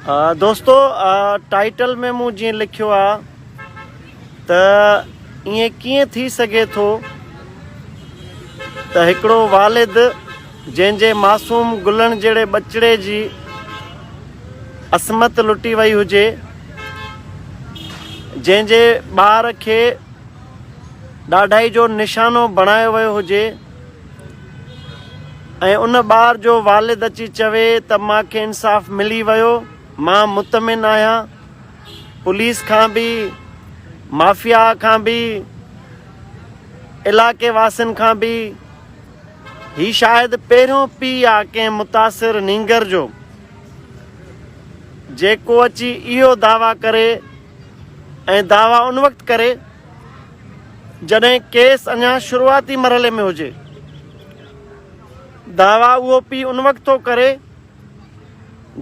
दोस्तों टाइटल में मूं जी लिखियो आ त इएं कीअं थी सके थो त हिकिड़ो वालिद जंहिंजे मासूम गुलनि जहिड़े बचिड़े जी असमत लुटी वई हुजे, जंहिंजे ॿार खे ॾाढाई जो निशानो बणायो वियो हुजे ऐं उन ॿार जो वालिद अची चवे त मूंखे इंसाफ़ मिली वियो, मां मुतमिन आहियां, पुलिस खां बि माफ़िया खां बि इलाइक़े वासियुनि खां बि। ही शायदि पहिरियों पीउ आहे कंहिं मुतासिर नींगर जो जेको अची इहो दावा करे ऐं दावा उन वक़्तु करे जॾहिं केस अञा शुरूआती मरहले में हुजे। दावा उहो पीउ उन वक़्तु थो करे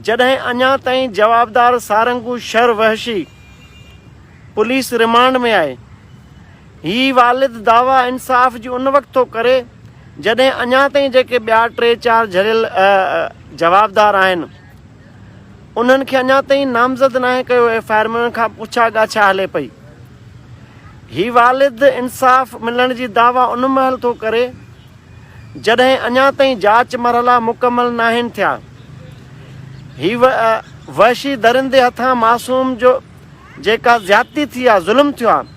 जॾहिं अञा ताईं जवाबदार सारंगू शर वहशी पुलिस रिमांड में आहे। ही वालिद दावा इंसाफ़ जी उन वक़्तु थो करे जॾहिं अञा ताईं जेके ॿिया 3-4 झलियल जवाबदार आहिनि उन्हनि खे अञा ताईं नामज़द नाहे कयो FIR में, उन्हनि खां पुछा ॻाछा हले पई। ही वालिद इंसाफ़ मिलण जी दावा उन महिल थो करे जॾहिं अञा ताईं जांच मरहला मुकमल नाहिनि थिया। ही वहशी दरिंदे हथां मासूम जो जेका ज़्यादती थी आहे, ज़ुल्म थियो आहे,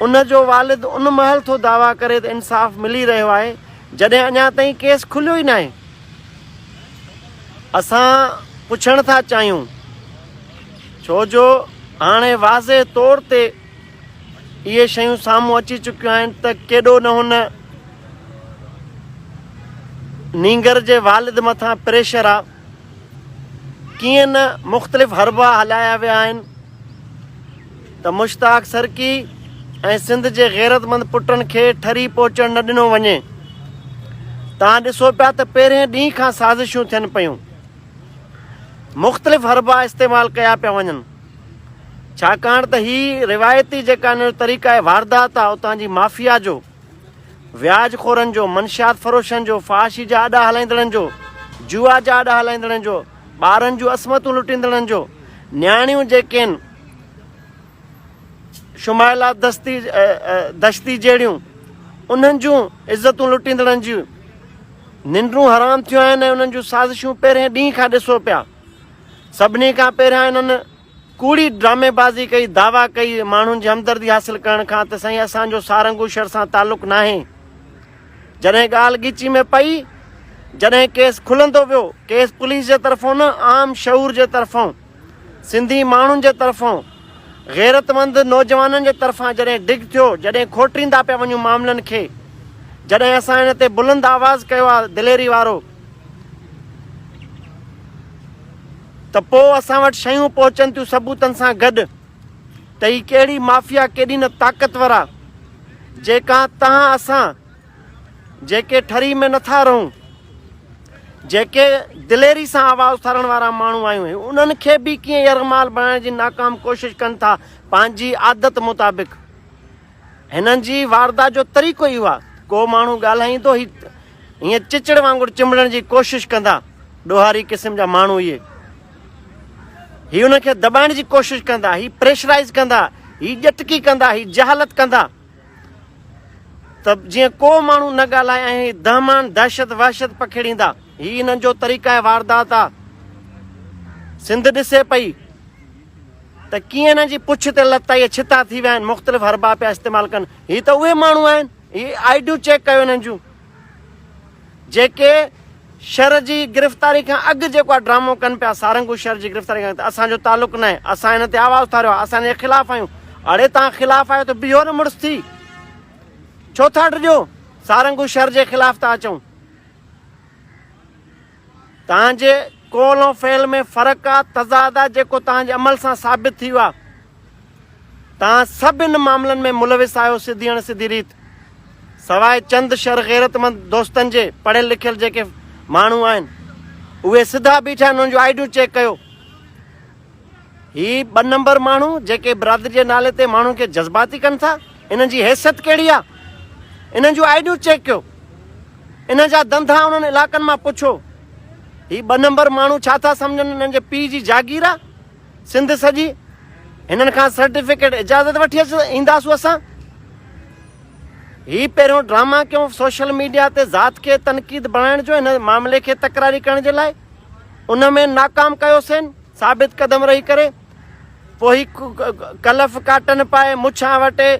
उन जो वालिद उन महिल थो दावा करे त इंसाफ़ मिली रहियो आहे जॾहिं अञा ताईं केस खुलियो ई न आहे। असां पुछण था चाहियूं छो जो हाणे वाज़े तौर ते इहे शयूं साम्हूं अची चुकियूं आहिनि त केॾो न हुन नींगर जे वालिद मथां प्रेशर आहे, कीअं न मुख़्तलिफ़ हरबा हलाया विया आहिनि त मुश्ताक सरकी ऐं सिंध जे गैरतमंद पुटनि खे ठरी पहुचण न ॾिनो वञे। तव्हां ॾिसो पिया त पहिरें ॾींहं खां साज़िशूं थियनि पियूं, मुख़्तलिफ़ हरबा इस्तेमालु कया पिया वञनि, छाकाणि त ही रिवायती जेका हिन जो तरीक़ा आहे वारदात आहे उतां जी माफ़िया जो, व्याज खोरनि जो, मंशियात फ़रोशनि जो, फाशी जा अॾा हलाईंदड़नि जो, जुआ जा अॾा हलाईंदड़नि जो, ॿारनि जूं असमतूं लुटींदड़नि जो, न्याणियूं जेके आहिनि शुमाइला दश्ती जहिड़ियूं उन्हनि जूं इज़तूं लुटींदड़नि जूं निंडूं हराम थियूं आहिनि ऐं उन्हनि जूं साज़िशूं पहिरें ॾींहं खां ॾिसो पिया। सभिनी खां पहिरियां इन्हनि कूड़ी ड्रामेबाज़ी कई, दावा कई माण्हुनि जी हमदर्दी हासिलु करण खां त साईं असांजो सारंगू शहर सां तालुक़ु नाहे। जॾहिं ॻाल्हि ॻीची में पई, जॾहिं केस खुलंदो वियो, केस पुलिस जे तरफ़ों न आम शऊर जे तरफ़ों, सिंधी माण्हुनि जे तरफ़ों, गैरतमंद नौजवाननि जे तरफ़ां जॾहिं डिग थियो, जॾहिं खोटींदा पिया वञूं मामलनि खे, जॾहिं असां हिन ते बुलंद आवाज़ कयो आहे दिलेरी वारो, त पोइ असां वटि शयूं पहुचनि थियूं सबूतनि सां गॾु त ही कहिड़ी माफ़िया केॾी न ताक़तवर आहे जेका तव्हां असां जेके ठरी में नथा रहूं, जेके दिलेरी सां आवाज़ उथारण वारा माण्हू आहियूं उन्हनि खे बि कीअं यरमाल बणाइण जी नाकाम कोशिशि कनि था पंहिंजी आदत मुताबिक़। हिननि जी वारदात जो तरीक़ो इहो आहे, को माण्हू ॻाल्हाईंदो हीअं चिचड़ वांगुरु चिंबड़ण जी कोशिशि कंदा, ॾोहारी क़िस्म जा माण्हू इहे, ही उनखे दॿाइण जी कोशिशि कंदा, ही प्रेशराइज़ कंदा, ही ॼटकी कंदा, ही जहालत कंदा त जीअं को माण्हू न ॻाल्हाए ऐं दहमान दहशत वहशत पखेड़ींदा। ही हिननि जो तरीक़ा आहे वारदात आहे। सिंध ॾिसे पई त कीअं हिननि जी पुछ ते लत इहे छिता थी विया आहिनि, मुख़्तलिफ़ हरबा पिया इस्तेमालु कनि। ही त उहे माण्हू आहिनि, ही आइडियूं चेक कयो हिननि जूं जेके शर जी गिरफ़्तारी खां अॻु जेको आहे ड्रामो कनि पिया, सारंगू शर जी गिरफ़्तारी खां असांजो तालुक़ु न आहे, असां हिन ते आवाज़ उथारियो आहे, असां हिन जे ख़िलाफ़ु आहियूं। अड़े तव्हां ख़िलाफ़ु आहियो त बीहो न मुड़ुसि थी, छो था ॾिजो सारंगू शहर जे ख़िलाफ़ु था अचूं। तव्हांजे कौल ऐं फ़इल में फ़र्क़ु आहे, तज़ाद आहे जेको तव्हांजे अमल सां साबित थी वियो आहे। तव्हां सभिनि मामलनि में मुलविस आहियो सिधी अण सिधी रीति, सवाइ चंद शर गैरतमंद दोस्तनि जे पढ़ियल लिखियल जेके माण्हू आहिनि उहे सिधा बीठा आहिनि, उन्हनि जूं आइडियूं चेक कयो। ही 2 नंबर माण्हू जेके बिरादरी जे नाले ते माण्हू खे जज़्बाती कनि था, इन्हनि जी हैसियत कहिड़ी आहे, इन्हनि जूं आइडियूं चेक कयो, इन जा धंधा उन्हनि इलाइक़नि मां पुछो। ही 2 नंबर माण्हू छा था सम्झनि हिननि जे पीउ जी जागीर आहे सिंध सॼी हिननि खां सर्टिफिकेट इजाज़त वठी ईंदासूं असां ही पहिरियों ड्रामा कयूं सोशल मीडिया ते ज़ात खे तनक़ीद बणाइण जो हिन मामले खे तकरारी करण जे लाइ उन में नाकाम कयोसीं साबित क़दम रही करे पोइ ही कलफ काटन पाए मुछां वटे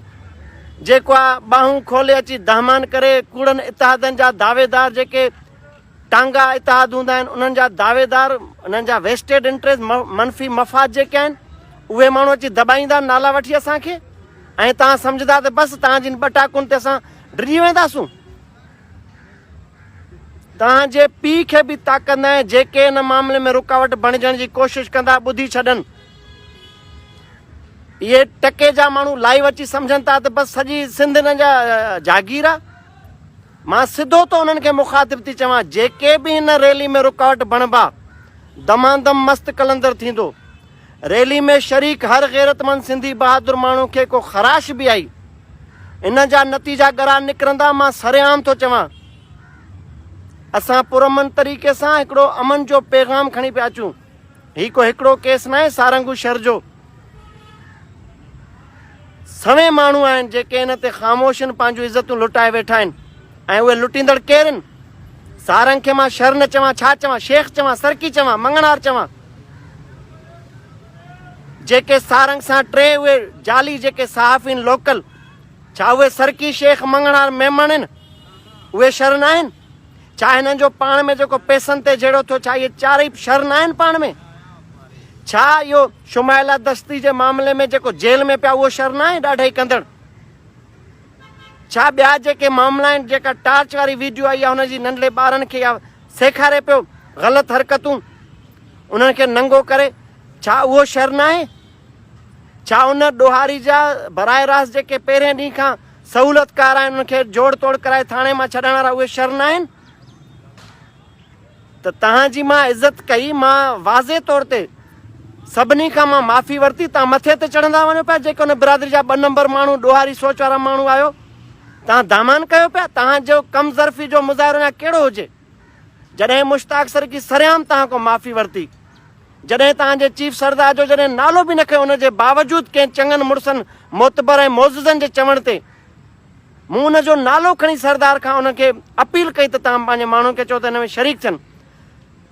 जेको आहे ॿाहूं खोले अची दहमान करे कूड़नि इतिहादनि जा दावेदार जेके टांगा इतिहाद हूंदा आहिनि उन्हनि जा दावेदार उन्हनि जा वेस्टेड इंट्रस्ट मनफ़ी मफ़ाद जेके आहिनि उहे माण्हू अची दॿाईंदा नाला वठी असांखे ऐं तव्हां सम्झंदा त बसि तव्हांजी 2 टाकुनि ते असां डिॼी वेंदासूं तव्हांजे पीउ खे बि ताक़त न आहे जेके हिन मामले में रुकावट बणिजण जी कोशिशि कंदा ॿुधी छॾनि इहे टके जा माण्हू लाइव अची सम्झनि था त बसि सॼी सिंध हिन जा जागीर आहे मां सिधो तो उन्हनि खे मुखातिब थी चवां जेके बि हिन रैली में रुकावट बणिबा दमादम मस्त कलंदर थींदो रैली में शरीक हर गैरतमंद सिंधी बहादुर माण्हू खे को ख़राश बि आई इन जा नतीजा ॻरा निकिरंदा मां सरेआम थो चवां असां पुरअमन तरीक़े सां हिकिड़ो अमन जो पैगाम खणी पिया अचूं ही को हिकिड़ो केस न आहे सारंगू शहर जो सवे माण्हू आहिनि जेके हिन ते ख़ामोशनि पंहिंजूं इज़तूं लुटाए वेठा आहिनि ऐं उहे लुटींदड़ केरु आहिनि सारंग खे मां शहर न चवां छा चवां शेख चवां सरकी चवां मंगणार चवां जेके सारंग सां 3 उहे जाली जेके सहाफ़ी आहिनि लोकल छा उहे सरकी शेख मंगणार मेमण आहिनि उहे शहर न आहिनि छा हिननि जो पाण में जेको पैसनि ते जहिड़ो थियो छा इहे 4 शहर न आहिनि पाण में छा इहो शुमाइला दस्ती जे मामले में जेको जेल में पिया उहो शहर न आहे ॾाढा ई कंदड़ छा ॿिया जेके मामला आहिनि जेका टार्च वारी वीडियो आई आहे हुनजी नंढड़े ॿारनि खे या सेखारे पियो ग़लति हरकतूं उन्हनि खे नंगो करे छा उहो शहर न आहे छा उन ॾोहारी जा बराए रास्त जेके पहिरें ॾींहं खां सहूलियतकार आहिनि उनखे जोड़ तोड़ कराए थाणे मां छॾण वारा उहे शहर न आहिनि त तव्हांजी मां इज़त कई मां वाज़े तौर ते सभिनी खां मां माफ़ी वरिती तव्हां मथे ते चढ़ंदा वञो पिया जेके हुन बिरादरी जा 2 नंबर माण्हू ॾोहारी सोच वारा माण्हू आहियो तव्हां दामान कयो पिया तव्हांजो कमज़रफ़ी जो मुज़ाहिरो या कहिड़ो हुजे जॾहिं मुश्ताक सरकी सरेआम तव्हां खां माफ़ी वरिती जॾहिं तव्हांजे चीफ सरदार जो जॾहिं नालो बि न खयो हुनजे बावजूदि कंहिं चङनि मुड़ुसनि मोतबर ऐं मोज़नि जे चवण ते मूं हुनजो नालो खणी सरदार खां हुनखे अपील कई त तव्हां पंहिंजे माण्हुनि खे चओ त हिन में शरीक थियनि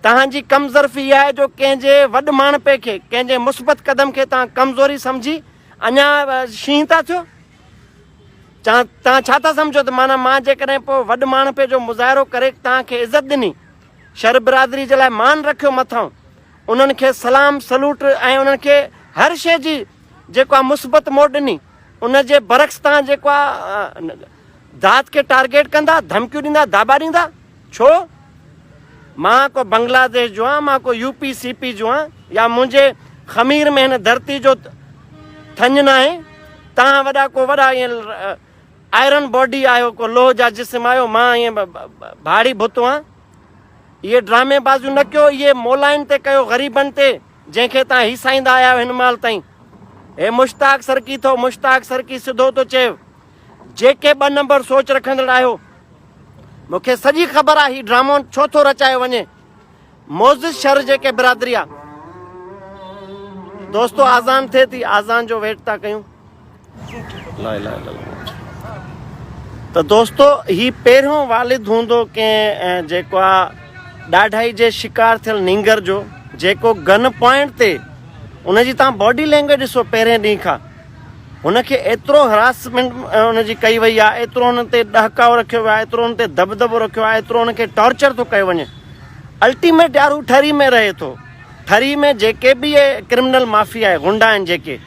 तव्हांजी कमज़रफ़ी इहा आहे जो कंहिंजे वॾमाणपे खे कंहिंजे मुस्बत क़दम खे तव्हां कमज़ोरी सम्झी अञा शींहं था थियो तव्हां छा था सम्झो त माना मां जेकॾहिं पोइ वॾमाणपे जो मुज़ाहिरो करे तव्हांखे इज़त ॾिनी शहर बिरादरी जे लाइ मान रखियो मथां उन्हनि खे सलाम सलूट ऐं उन्हनि खे हर शइ जी जेको आहे मुस्बत मोट ॾिनी उनजे बरक्स तव्हां जेको आहे दात खे टारगेट कंदा धमकियूं ॾींदा दाबा ॾींदा छो मां को बांग्लादेश जो आहियां मां को यूपी सीपी जो आहियां या मुंहिंजे ख़मीर में हिन धरती जो थञ न आहे तव्हां वॾा ईअं आयरन बॉडी आहियो को लोह जा जिस्म आहियो मां ईअं भाड़ी भुतो आहियां इहे ड्रामे बाज़ू न कयो इहे मोलाइन ते कयो ग़रीबनि ते जंहिंखे तव्हां हिसाईंदा आया आहियो हिन महिल ताईं हे मुश्ताक सरकी थो मुश्ताक सरकी सिधो थो चए जेके 2 नंबर सोच रखंदड़ आहियो मूंखे सॼी ख़बर आहे हीउ ड्रामो छो थो रचायो वञे मोज़िज़ शहर जेके बिरादरी आहे दोस्तो आज़ान थिए थी आज़ान जो वेट था कयूं त दोस्तो ही पहिरियों वालिद हूंदो कंहिं जेको आहे ॾाढाई जे शिकार थियल नींगर जो जेको गन पॉइंट ते उनजी तव्हां बॉडी लैंग्वेज ॾिसो पहिरें ॾींहं खां हुनखे एतिरो हरासमेंट हुनजी कई वई आहे एतिरो हुन ते ॾहकाव रखियो वियो आहे एतिरो हुन ते दबदबो रखियो आहे एतिरो हुनखे टॉर्चर थो कयो वञे अल्टीमेट यार हू ठरी में रहे थो ठरी में जेके बि इहे क्रिमिनल माफ़िया आहे गुंडा आहिनि जेके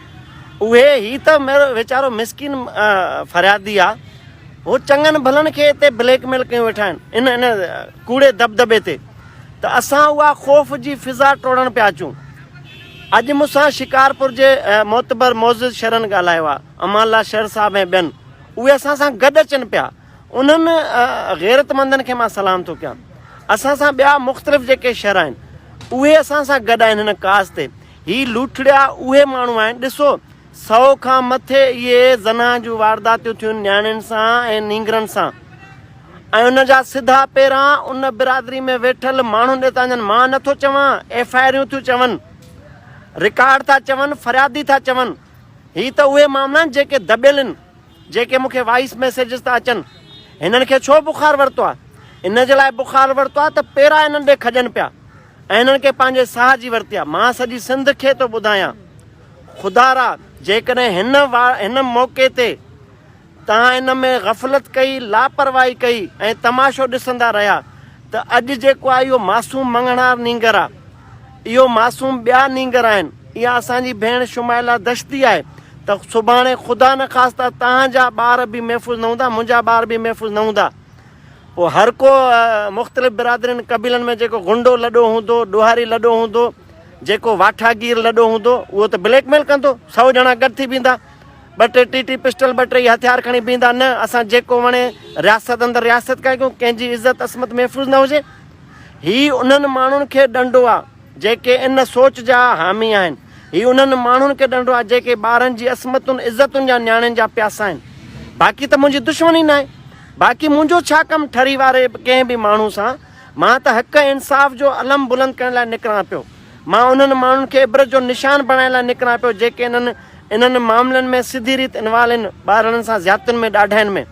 उहे ही त वीचारो मिसकिन फरियादी आहे उहो चङनि भलनि खे हिते ब्लैकमेल कयूं वेठा आहिनि इन कूड़े दबदबे ते त असां उहा ख़ौफ़ जी फिज़ा टोड़ण पिया अचूं अॼु मूंसां शिकारपुर जे मोतबर मोज़िज़ शहरनि ॻाल्हायो आहे अमाला शहर साहिब ऐं ॿियनि उहे असां सां गॾु अचनि पिया उन्हनि गैरतमंदनि खे मां सलाम थो कयां असां सां ॿिया मुख़्तलिफ़ जेके शहर आहिनि उहे असां सां गॾु आहिनि हिन कास ते ही लूठड़िया उहे माण्हू आहिनि ॾिसो 100 खां मथे इहे ज़ना जूं वारदातियूं थियूं नियाणियुनि सां ऐं नींगरनि सां ऐं उन जा सिधा पेरां उन बिरादरी में वेठल माण्हुनि ॾे था वञनि। मां नथो चवां FIR थियूं चवनि, रिकॉर्ड था चवनि, फ़रियादी था चवनि। ही त उहे मामला आहिनि जेके दॿियल आहिनि, जेके मूंखे वॉइस मैसेजिस था अचनि। हिननि खे छो बुखार वरितो आहे? इन जे लाइ बुखार वरितो आहे त पेरां हिननि ॾे खॼनि पिया ऐं हिननि खे पंहिंजे साह जी वरिती आहे। मां सॼी सिंध खे थो ॿुधायां, ख़ुदारा जेकॾहिं हिन मौक़े ते तव्हां इन में ग़फ़लत कई, लापरवाही कई ऐं तमाशो ॾिसंदा रहिया त अॼु जेको आहे इहो मासूम मंगणार नींगर आहे, इहो मासूम ॿिया नींगर आहिनि। इहा असांजी भेण शुमाइला दश्ती आहे त सुभाणे ख़ुदा न ख़ास्ता तव्हांजा ॿार बि महफ़ूज़ न हूंदा, मुंहिंजा ॿार बि महफ़ूज़ न हूंदा। पोइ हर को मुख़्तलिफ़ बिरादरियुनि क़बीलनि में जेको गुंडो लॾो हूंदो, ॾुहारी लॾो हूंदो, जेको वाठागीर लॾो हूंदो, उहो त ब्लैकमेल कंदो। 100 ॼणा गॾु थी बीहंदा, 2-3 टी पिस्टल 2-3 हथियार खणी बीहंदा। न, असां जेको वणे रियासत अंदरि रियासत कयूं, कंहिंजी इज़त असमत महफ़ूज़ न हुजे। ही उन्हनि माण्हुनि खे ॾंडो आहे जेके इन सोच जा हामी आहिनि। ही उन्हनि माण्हुनि खे ॾंडो आहे जेके ॿारनि जी असमतुनि इज़तुनि जा न्याणियुनि जा प्यासा आहिनि। बाक़ी त मुंहिंजी दुश्मनी न आहे, बाक़ी मुंहिंजो छा कमु ठरी वारे कंहिं बि माण्हू सां। मां त हक़ इंसाफ़ जो अलम बुलंद करण लाइ निकिरां पियो। मां उन्हनि माण्हुनि खे इबरत जो निशान बणाइण लाइ निकिरां पियो जेके इन्हनि मामलनि में सिधी रीति इनवाल आहिनि, ॿारनि सां ज़्यादतियुनि में, ॾाढनि में।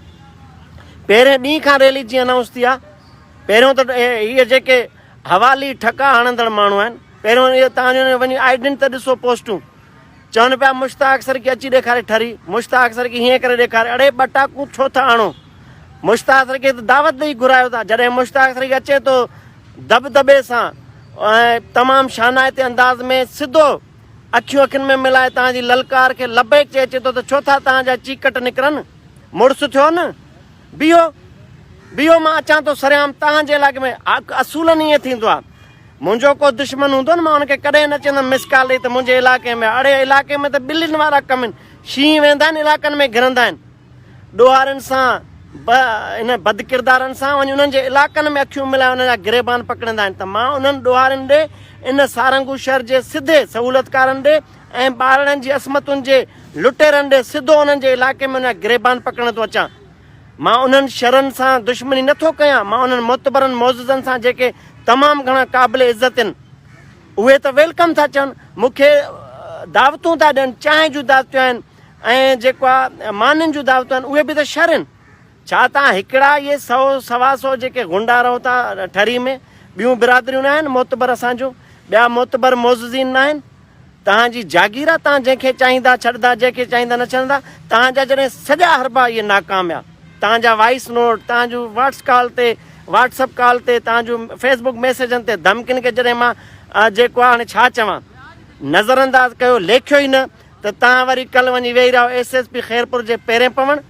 पहिरें ॾींहं खां रैली जीअं अनाउंस थी आहे, पहिरियों त इहे जेके हवाली ठका हणंदड़ माण्हू आहिनि, पहिरियों इहे तव्हांजो वञी आइडेंट त ॾिसो पोस्टूं चवनि पिया मुश्ताक सर खे अची ॾेखारे ठरी, मुश्ताक सर खे हीअं करे ॾेखारे। अड़े ॿटाकू छो था आणो? मुश्ताक सर खे त दावत ॾेई घुरायो था। जॾहिं मुश्ताक सर खे अचे थो दबदबे सां ऐं तमामु शानाइते अंदाज़ में सिधो अखियूं अखियुनि में मिलाए तव्हांजी ललकार खे लबेक चए अचे थो त छो था तव्हांजा चीकट निकिरनि? मुड़ुसु थियो न, बीहो मां अचां थो सरियाम तव्हांजे इलाइक़े में। असूलनि ईअं थींदो आहे, मुंहिंजो को दुश्मन हूंदो न, मां हुनखे कॾहिं न चवंदुमि मिस कॉल ॾेई त मुंहिंजे इलाइक़े में। अड़े इलाइक़े में त ॿिलियुनि वारा कम आहिनि, शींहं वेंदा आहिनि इलाइक़नि में घिरंदा आहिनि, ॾोहारनि सां इन बद किरदारनि सां वञी उन्हनि जे इलाइक़नि में अखियूं मिलाए उन्हनि जा गिरेबान पकड़ंदा आहिनि। त मां उन्हनि ॾोहारनि ॾे, इन सारंगू शहर जे सिधे सहूलियतकारनि ॾे ऐं ॿारनि जी असमतुनि जे लुटेरनि ॾे सिधो उन्हनि जे इलाइक़े में उन जा गिरेबान पकड़ण थो अचां। मां उन्हनि शहरनि सां दुश्मनी नथो कयां, मां उन्हनि मोतबरनि मौज़ुज़नि सां जेके तमामु घणा क़ाबिल इज़त आहिनि, उहे त वेलकम था चवनि, मूंखे दावतूं था ॾियनि, चांहि जूं दावतूं आहिनि ऐं जेको आहे मानियुनि जूं दावतूं आहिनि, उहे बि त शहर आहिनि। छा तव्हां हिकिड़ा इहे 100-125 जेके गुंडा रहो था ठरी में, ॿियूं बिरादरियूं न आहिनि मोतबर असांजो, ॿिया मोतबर मौज़ुज़ीन न आहिनि? तव्हांजी जागीर आहे, तव्हां जंहिंखे चाहींदा छॾंदा, जंहिंखे चाहींदा न छॾंदा। तव्हांजा जॾहिं सॼा हरबा इहे नाकामया, तव्हांजा वॉइस नोट, तव्हांजूं व्हाट्सअप कॉल ते, तव्हांजूं फेसबुक मैसेजनि ते धमकियुनि खे जॾहिं मां जेको आहे हाणे छा चवां नज़रअंदाज़ कयो, लेखियो ई न, त तव्हां वरी कल्ह वञी वेही रहियो SSP ख़ैरपुर जे पहिरें पवण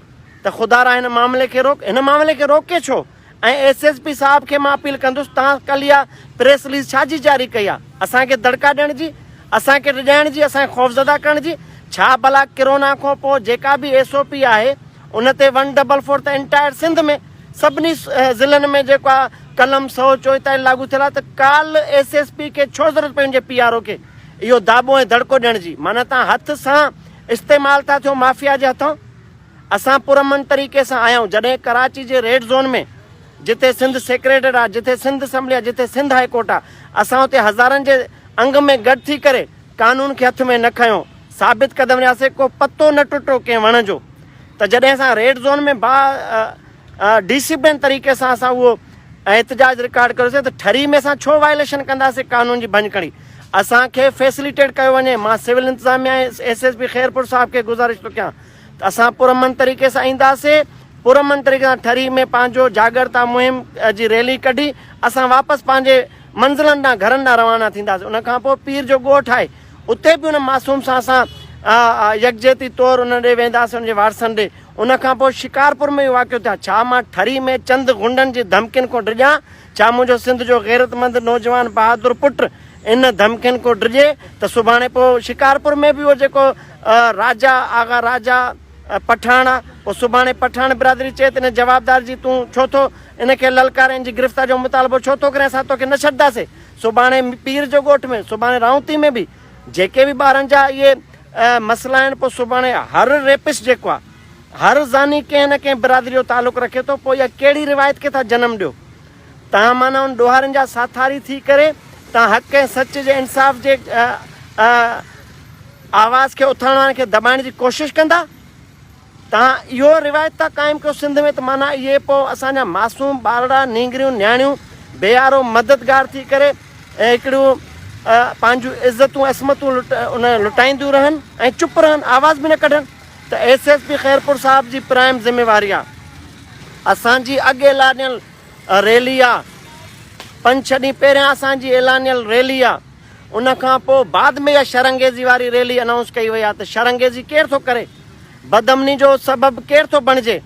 त ख़ुदारा हिन मामले खे हिन मामले खे रोके छो? ऐं SSP साहिब खे मां अपील कंदुसि, तव्हां कल्ह इहा प्रेस रिलीज़ छाजी जारी कई आहे? असांखे दड़का ॾियण जी, असांखे रिॼाइण जी, असांखे ख़ौफ़ज़दा करण जी? छा भला किरोना खां पोइ जेका बि SOP आहे उन ते 144 त एंटायर सिंध में सभिनी ज़िलनि में जेको आहे कलम 144 लागू थियल आहे, त काल SSP खे छो ज़रूरत पई हुजे PRO खे इहो दाबो ऐं दड़को ॾियण जी? माना तव्हां हथ सां इस्तेमालु था थियो माफ़िया जे हथां। असां पुरमन तरीक़े सां आया आहियूं। जॾहिं कराची जे रेड ज़ोन में जिते सिंध सेक्रेटरी आहे, जिते सिंध असैम्बली आहे, जिते सिंध हाई कोर्ट आहे, असां हुते हज़ारनि जे अंग में गॾु थी करे कानून खे हथ में न खयों, साबित क़दम रहियासीं, को पतो न टुटो कंहिं वण जो। त जॾहिं असां रेड ज़ोन में डिसिप्लिन तरीक़े सां असां उहो एहतजाज रिकॉर्ड कयोसीं, त ठरी में असां छो वायलेशन कंदासीं कानून जी भञकड़ी? असांखे फैसिलिटेट कयो वञे। मां सिविल इंतज़ामिया SSP ख़ैरपुर साहिब खे गुज़ारिश थो कयां त असां पुरमन तरीक़े सां ईंदासीं, पुरमन तरीक़े सां ठरी में पंहिंजो जागरता मुहिम जी रैली कढी असां वापसि पंहिंजे मंज़िलनि ॾांहुं घरनि ॾांहुं रवाना थींदासीं। उनखां पोइ पीर जो ॻोठु आहे, उते बि उन मासूम सां असां यकजहती तौरु उन ॾे वेंदासीं, उनजे वारसनि ॾे। उनखां पोइ शिकारपुर में वाक़ियो थिया। छा मां ठरी में चंद गुंडनि जी धमकियुनि खां डिॼां? छा मुंहिंजो सिंध जो गैरतमंद नौजवान बहादुर पुटु इन धमकियुनि खां डिॼे त सुभाणे पोइ शिकारपुर में बि उहो जेको राजा आगा राजा पठाण आहे, पोइ सुभाणे पठाण बिरादरी चए त इन जवाबदार जी तूं छो थो इनखे ललकारे, इन जी गिरफ़्तार जो मुतालबो छो थो करे? असां तोखे न छॾंदासीं। सुभाणे पीर जो ॻोठ में, सुभाणे राउती में बि जेके बि ॿारनि जा इहे मसइला आहिनि, पोइ सुभाणे हर रेपिस्ट जेको आहे हर ज़ानी कंहिं न कंहिं बिरादरी जो तालुक़ रखे थो, पोइ इहा कहिड़ी रिवायत खे था जनम ॾियो? तव्हां माना उन ॾोहारनि जा साथारी थी करे तव्हां हक़ ऐं सच जे इंसाफ़ जे आवाज़ खे उथारण वारनि खे दॿाइण जी कोशिशि कंदा? तव्हां इहो रिवायत था क़ाइमु कयो सिंध में, त माना इहे पोइ असांजा मासूम ॿारड़ा नींगरियूं न्याणियूं बेयारो मददगार थी करे ऐं हिकिड़ियूं पंहिंजूं इज़तूं असमतूं लुटाईंदियूं रहनि ऐं चुप रहनि, आवाज़ बि न कढनि? त SSP खैरपुर साहिब जी प्राइम ज़िम्मेवारी आहे। असांजी अॻु ऐलानियल रैली आहे, 5-6 ॾींहं पहिरियां असांजी ऐलानियल रैली आहे, उन खां पोइ बाद में इहा शरंगेज़ी वारी रैली अनाउंस कई वई आहे। त शरंगेज़ी केरु थो करे? बदमनी जो सबबु केरु थो बणिजे?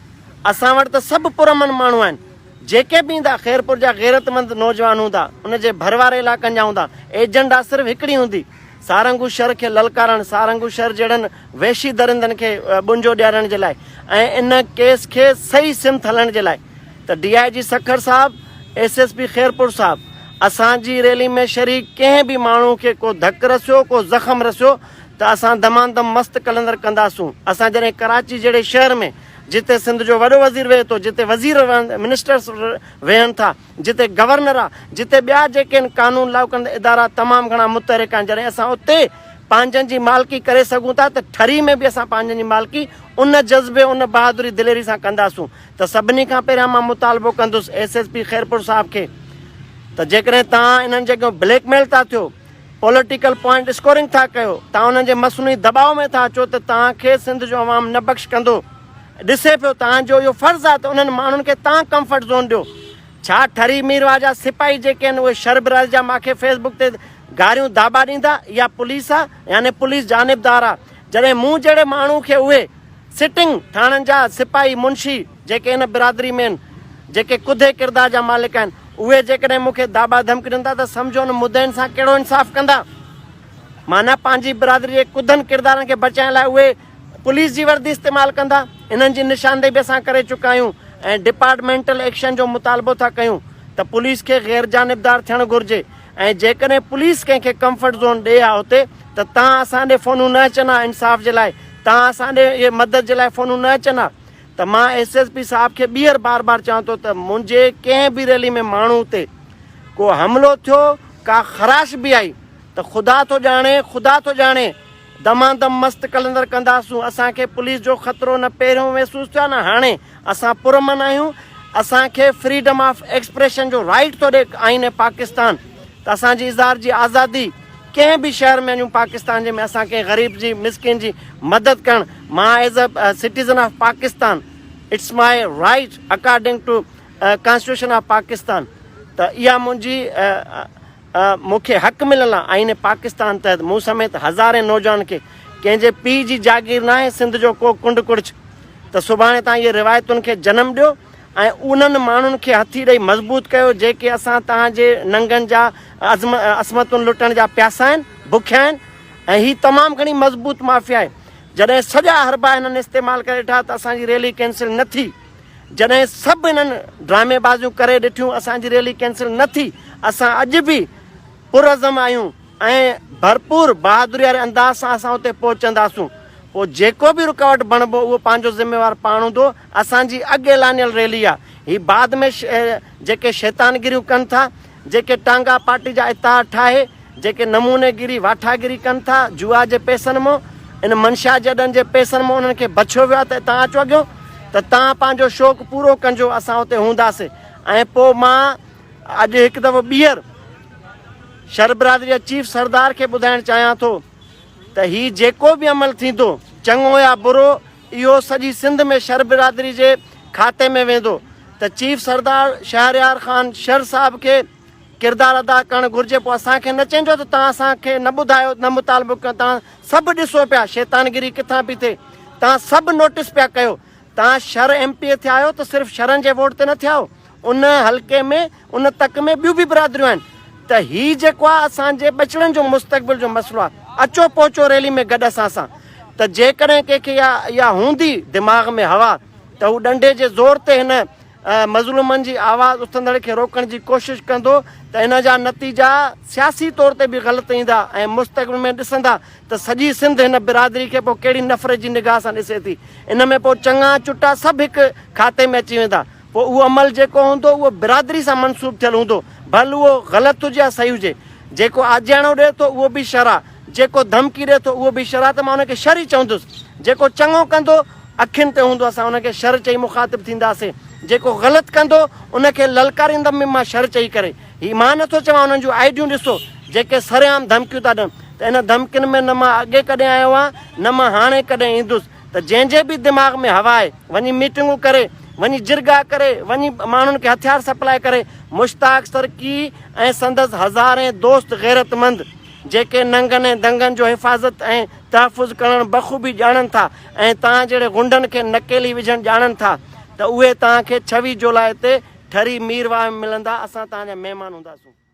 असां वटि त सभु पुरमन माण्हू आहिनि, जेके बि ईंदा खैरपुर जा गैरतमंद नौजवान हूंदा, उनजे भर वारे इलाइक़नि जा हूंदा, एजेंडा सिर्फ़ु हिकिड़ी हूंदी, सारंगू शहर खे ललकारणु, सारंगू शहर जहिड़नि वेशी दरिंदनि खे बुंजो ॾियारण जे लाइ ऐं इन केस खे सही सिमत हलण जे लाइ। त DIG सखर साहब, SSP खैरपुर साहब, असांजी रैली में शरीक कंहिं बि माण्हू खे को धकु रसियो, को ज़ख़म रसियो त असां दमादम मस्त कलंदर कंदासूं। असां जॾहिं कराची जहिड़े शहर में, जिते सिंध जो वॾो वज़ीर वेहे थो, जिते वज़ीर मिनिस्टर्स वेहनि था, जिते गवर्नर आहे, जिते ॿिया जेके आहिनि कानून लागू कंदड़ इदारा तमामु घणा मुतहरिक आहिनि, जॾहिं असां उते पंहिंजनि जी मालिकी करे सघूं था, त ठरी में बि असां पंहिंजनि जी मालिकी उन जज़्बे, उन बहादुरी दिलेरी सां कंदासूं। त सभिनी खां पहिरियां मां मुतालबो कंदुसि SSP खैरपुर साहिब खे, त जेकॾहिं तव्हां इन्हनि जॻहियूं ब्लैकमेल था थियो, पॉलिटिकल पॉइंट स्कोरिंग था कयो, तव्हां उन्हनि जे मसनूई दबाव में था अचो, त तव्हांखे सिंध जो अवाम न बख़्श कंदो। ॾिसे पियो, तव्हांजो इहो फर्ज़ु आहे त उन्हनि माण्हुनि खे तव्हां कंफर्ट ज़ोन ॾियो। छा ठरी मीरवा जा सिपाही जेके आहिनि उहे शरबराज जा मूंखे फेसबुक ते गारियूं दाबा ॾींदा? इहा पुलिस आहे, यानी पुलिस जानिबदार आहे? जॾहिं मूं जहिड़े माण्हू खे उहे सिटिंग थाणनि जा सिपाही मुंशी जेके इन बिरादरी में आहिनि, जेके कुदे किरदार जा मालिक आहिनि, उहे जेकॾहिं मूंखे दाबा धमकी ॾींदा त सम्झो उन मुद्दनि सां कहिड़ो इंसाफ़ कंदा? माना पंहिंजी बिरादरी जे कुदनि किरदारनि खे बचाइण लाइ उहे पुलिस जी वर्दी इस्तेमालु कंदा? इन्हनि जी निशानदेही बि असां करे चुका आहियूं ऐं डिपार्टमेंटल एक्शन जो मुतालबो था कयूं त पुलिस खे गैर जानिबदार थियणु घुरिजे। ऐं जेकॾहिं पुलिस कंहिंखे कंफर्ट ज़ोन ॾे आहे हुते, त तव्हां असां ॾे फ़ोनूं न अचनि हा इंसाफ़ जे लाइ, तव्हां असां ॾे इहे मदद जे लाइ फ़ोनूं न अचनि हा। त मां SSP साहिब खे ॿीहर बार बार चवां थो त मुंहिंजे कंहिं बि रैली में माण्हू ते को हमिलो थियो, का ख़राश बि आई, त ख़ुदा थो ॼाणे दमादम मस्त कलंदर कंदासूं। असांखे पुलिस जो ख़तरो न पहिरियों महसूसु थियो आहे, न हाणे। असां पुरमन आहियूं, असांखे फ्रीडम ऑफ एक्सप्रेशन जो राइट थो ॾे आईन पाकिस्तान, त असांजी इज़हार जी आज़ादी कंहिं बि शहर में वञूं पाकिस्तान जे में, असां कंहिं ग़रीब जी मिसकिन जी मदद करणु, मां as a citizen of Pakistan, it's my right according to constitution of Pakistan. त इहा मुंहिंजी मूंखे हक़ मिलियल आहे आईन पाकिस्तान तहत। मूं समेत हज़ारे नौजवान खे, कंहिंजे पीउ जी जागीर न आहे सिंध जो को कुंड कुड़च। त सुभाणे तव्हां इहे रिवायतुनि खे जनमु ॾियो ऐं उन्हनि माण्हुनि खे हथी ॾेई मज़बूत कयो जेके असां तव्हांजे नंगनि जा असमतुनि लुटण जा प्यासा आहिनि, बुखिया आहिनि। ऐं हीअ तमामु घणी मज़बूत माफ़िया आहे। जॾहिं सॼा हरबा हिननि इस्तेमालु करे ॾिठा त असांजी रैली कैंसिल न थी, जॾहिं सभु हिननि ड्रामेबाज़ियूं करे ॾिठियूं असांजी रैली कैंसिल न थी, असां अॼु बि पुरज़म आहियूं ऐं भरपूर बहादुरी वारे अंदाज़ सां असां उते पहुचंदासूं। पोइ जेको बि रुकावट बणिबो उहो पंहिंजो ज़िम्मेवार पाण हूंदो। असांजी अॻु ऐलानियल रैली आहे, हीअ बाद में जेके शैतानगिरियूं कनि था, जेके टांगा पार्टी जा इतिहाद ठाहे, जेके नमूनेगिरी वाठागिरी कनि था जुआ जे पैसनि मां, इन मंशा जॾनि जे पैसनि मां उन्हनि खे बचियो वियो आहे, त तव्हां अचो अॻियो, त तव्हां पंहिंजो शौक़ु पूरो कजो, असां हुते हूंदासीं। ऐं पोइ मां अॼु हिकु दफ़ो ॿीहर शर बिरादरी जा चीफ सरदार खे ॿुधाइणु चाहियां थो त हीउ जेको बि अमल थींदो, चङो या बुरो, इहो सॼी सिंध में शर बिरादरी जे खाते में वेंदो। त चीफ सरदार शहरयार ख़ान शर साहिब खे किरदारु अदा करणु घुरिजे। पोइ असांखे न चइजो त तव्हां असांखे न ॿुधायो, न मुतालबो कयो। तव्हां सभु ॾिसो पिया शैतानगिरी किथां पई थिए, तव्हां सभु नोटिस पिया कयो। तव्हां शर MP थिया आहियो त सिर्फ़ु शरनि जे वोट ते न थिया आहियो, उन हल्के में, उन तक में ॿियूं बि बिरादरियूं आहिनि। त हीअ जेको आहे असांजे बचड़नि जो मुस्तक़बिल जो मसइलो आहे। अचो पहुचो रैली में गॾु असां सां। त जेकॾहिं कंहिंखे इहा हूंदी दिमाग़ में हवा त हू डंडे जे ज़ोर ते हिन मज़लूमनि जी आवाज़ उथंदड़ खे रोकण जी कोशिशि कंदो त इन जा नतीजा सियासी तौर ते बि ग़लति ईंदा ऐं मुस्तक़बिल में ॾिसंदा त सॼी सिंध हिन बिरादरी खे पोइ कहिड़ी नफ़रत जी निगाह सां ॾिसे थी। इन में पोइ चङा चुटा सभु हिकु खाते में अची वेंदा। पोइ उहो अमल जेको हूंदो उहो बिरादरी सां मनसूब थियलु हूंदो, भले उहो ग़लति हुजे या सही हुजे। जेको आजियाणो ॾिए थो उहो बि शर आहे, जेको धमकी ॾिए थो उहो बि शर आहे, त मां हुनखे शर ई चवंदुसि। जेको चङो कंदो अखियुनि ते हूंदो असां हुनखे शर चई मुखातिब थींदासीं, जेको ग़लति कंदो उनखे ललकारींदमि मां शर चई करे। हीअ मां नथो चवां, हुननि जूं आइडियूं ॾिसो जेके सरेआम धमकियूं था ॾियनि, त इन धमकियुनि में न मां अॻे कॾहिं आयो आहियां न मां हाणे कॾहिं ईंदुसि। त जंहिंजे बि दिमाग़ में हवा आहे वञी मीटिंगूं करे, वञी जिरगा करे, वञी माण्हुनि खे हथियार सप्लाई करे, मुश्ताक सरकी ऐं संदसि हज़ारे दोस्त गैरतमंद जेके नंगनि ऐं दंगनि जो हिफ़ाज़त ऐं तहफ़ुज़ करणु बख़ूबी ॼाणनि था ऐं तव्हां जहिड़े गुंडनि खे नकेली विझणु ॼाणनि था, त उहे तव्हांखे 26 जुलाई ते ठरी मीरवाह में मिलंदा। असां तव्हांजा महिमान हूंदासीं।